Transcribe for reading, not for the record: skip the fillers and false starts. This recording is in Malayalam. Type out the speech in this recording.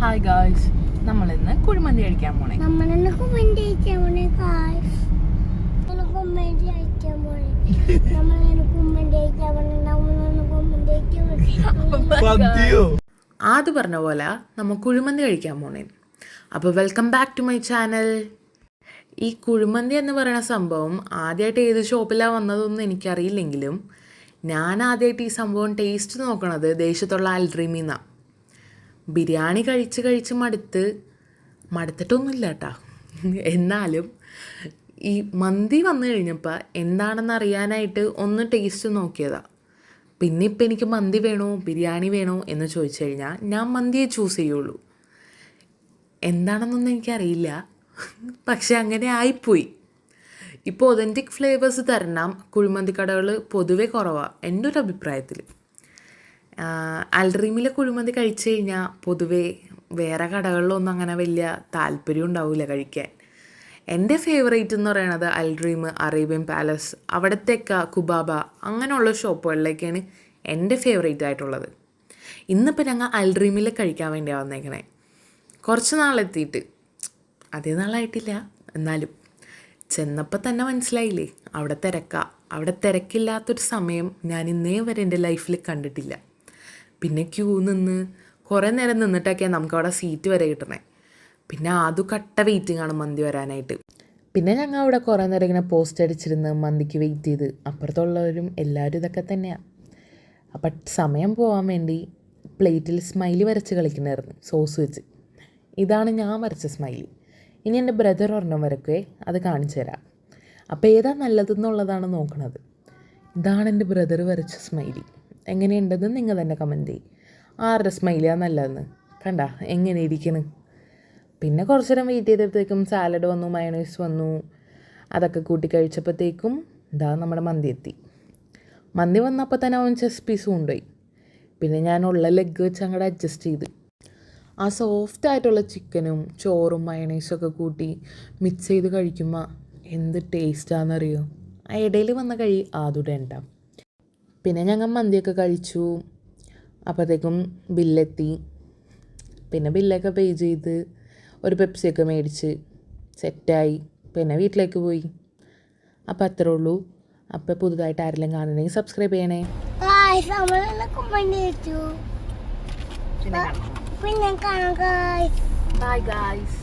ഹായ് ഗായ്സ്, നമ്മളിന്ന് കുഴിമന്തി കഴിക്കാൻ പോണേ. ആദ്യ പറഞ്ഞ പോലെ നമ്മൾ കുഴിമന്തി കഴിക്കാൻ പോണേ. അപ്പോൾ welcome back to my channel. ഈ കുഴിമന്തി എന്ന് പറയുന്ന സംഭവം ആദ്യമായിട്ട് ഏത് ഷോപ്പിലാണ് വന്നതൊന്നും എനിക്കറിയില്ലെങ്കിലും ഞാൻ ആദ്യമായിട്ട് ഈ സംഭവം ടേസ്റ്റ് നോക്കണത് ദേശത്തുള്ള അൽഡ്രീമിന്നാണ്. ബിരിയാണി കഴിച്ച് മടുത്തിട്ടൊന്നുമില്ല കേട്ടോ. എന്നാലും ഈ മന്തി വന്നു കഴിഞ്ഞപ്പോൾ എന്താണെന്ന് അറിയാനായിട്ട് ഒന്ന് ടേസ്റ്റ് നോക്കിയതാണ്. പിന്നെ ഇപ്പം എനിക്ക് മന്തി വേണോ ബിരിയാണി വേണോ എന്ന് ചോദിച്ചു കഴിഞ്ഞാൽ ഞാൻ മന്തിയെ ചൂസ് ചെയ്യുള്ളൂ. എന്താണെന്നൊന്നും എനിക്കറിയില്ല, പക്ഷെ അങ്ങനെ ആയിപ്പോയി. ഇപ്പോൾ ഒതൻറ്റിക് ഫ്ലേവേഴ്സ് തരണം കുഴിമന്തി കടകൾ പൊതുവേ കുറവാണ് എൻ്റെ ഒരു അഭിപ്രായത്തിൽ. അൽഡ്രീമിലെ കുഴിമന്തി കഴിച്ചു കഴിഞ്ഞാൽ പൊതുവേ വേറെ കടകളിലൊന്നും അങ്ങനെ വലിയ താല്പര്യം ഉണ്ടാവില്ല കഴിക്കാൻ. എൻ്റെ ഫേവറേറ്റ് എന്ന് പറയുന്നത് അൽഡ്രീം, അറേബ്യൻ പാലസ്, അവിടത്തേക്ക കുബാബ അങ്ങനെയുള്ള ഷോപ്പുകളിലേക്കാണ് എൻ്റെ ഫേവറേറ്റ് ആയിട്ടുള്ളത്. ഇന്നിപ്പോൾ ഞങ്ങൾ അൽഡ്രീമിൽ കഴിക്കാൻ വേണ്ടിയാണ് വന്നേക്കണേ. കുറച്ച് നാളെത്തിയിട്ട്, അതേ നാളായിട്ടില്ല, എന്നാലും ചെന്നപ്പോൾ തന്നെ മനസ്സിലായില്ലേ അവിടെ തിരക്കില്ലാത്തൊരു സമയം ഞാൻ ഇന്നേ വരെ എൻ്റെ ലൈഫിൽ കണ്ടിട്ടില്ല. പിന്നെ ക്യൂ നിന്ന് കുറേ നേരം നിന്നിട്ടൊക്കെയാണ് നമുക്കവിടെ സീറ്റ് വരെ കിട്ടണേ. പിന്നെ ആദ്യം കട്ട വെയിറ്റിംഗ് ആണ് മന്തി വരാനായിട്ട്. പിന്നെ ഞങ്ങൾ അവിടെ കുറേ നേരം ഇങ്ങനെ പോസ്റ്റ് അടിച്ചിരുന്ന് മന്തിക്ക് വെയിറ്റ് ചെയ്ത്, അപ്പുറത്തുള്ളവരും എല്ലാവരും ഇതൊക്കെ തന്നെയാണ്. അപ്പം സമയം പോകാൻ വേണ്ടി പ്ലേറ്റിൽ സ്മൈലി വരച്ച് കളിക്കണമായിരുന്നു സോസ് വെച്ച്. ഇതാണ് ഞാൻ വരച്ച സ്മൈലി. ഇനി എൻ്റെ ബ്രദർ ഒരെണ്ണം വരക്കേ, അത് കാണിച്ചു തരാം. അപ്പോൾ ഏതാ നല്ലതെന്നുള്ളതാണ് നോക്കണത്. ഇതാണ് എൻ്റെ ബ്രദർ വരച്ച സ്മൈലി. എങ്ങനെയുണ്ടെന്ന് നിങ്ങൾ തന്നെ കമൻറ്റ് ചെയ്യും. ആരുടെ സ്മൈലിയാണ് നല്ലതെന്ന്. കണ്ട എങ്ങനെ ഇരിക്കണ്. പിന്നെ കുറച്ച് നേരം വെയിറ്റ് ചെയ്തപ്പോഴത്തേക്കും സാലഡ് വന്നു, മയോണൈസ് വന്നു. അതൊക്കെ കൂട്ടി കഴിച്ചപ്പോഴത്തേക്കും ഇതാ നമ്മുടെ മന്തി എത്തി. മന്തി വന്നപ്പോൾ തന്നെ അവൻ ചെസ്റ്റ് പീസ് കൊണ്ടുപോയി. പിന്നെ ഞാനുള്ള ലെഗ് വെച്ച് അങ്ങോട്ട് അഡ്ജസ്റ്റ് ചെയ്ത് ആ സോഫ്റ്റായിട്ടുള്ള ചിക്കനും ചോറും മയോണൈസും ഒക്കെ കൂട്ടി മിക്സ് ചെയ്ത് കഴിക്കുമ്പോൾ എന്ത് ടേസ്റ്റാണെന്നറിയോ. ആ ഇടയിൽ വന്ന കഴി ആദ്യം ഉണ്ടാവും. പിന്നെ ഞങ്ങൾ മന്തിയൊക്കെ കഴിച്ചു. അപ്പോഴത്തേക്കും ബില്ലെത്തി. പിന്നെ ബില്ലൊക്കെ പേ ചെയ്ത് ഒരു പെപ്സിയൊക്കെ മേടിച്ച് സെറ്റായി. പിന്നെ വീട്ടിലേക്ക് പോയി. അപ്പോൾ അത്രേ ഉള്ളൂ. അപ്പോൾ പുതുതായിട്ട് ആരെങ്കിലും കാണുന്നുണ്ടെങ്കിൽ സബ്സ്ക്രൈബ് ചെയ്യണേ. പിന്നെ കാണാം. Bye guys.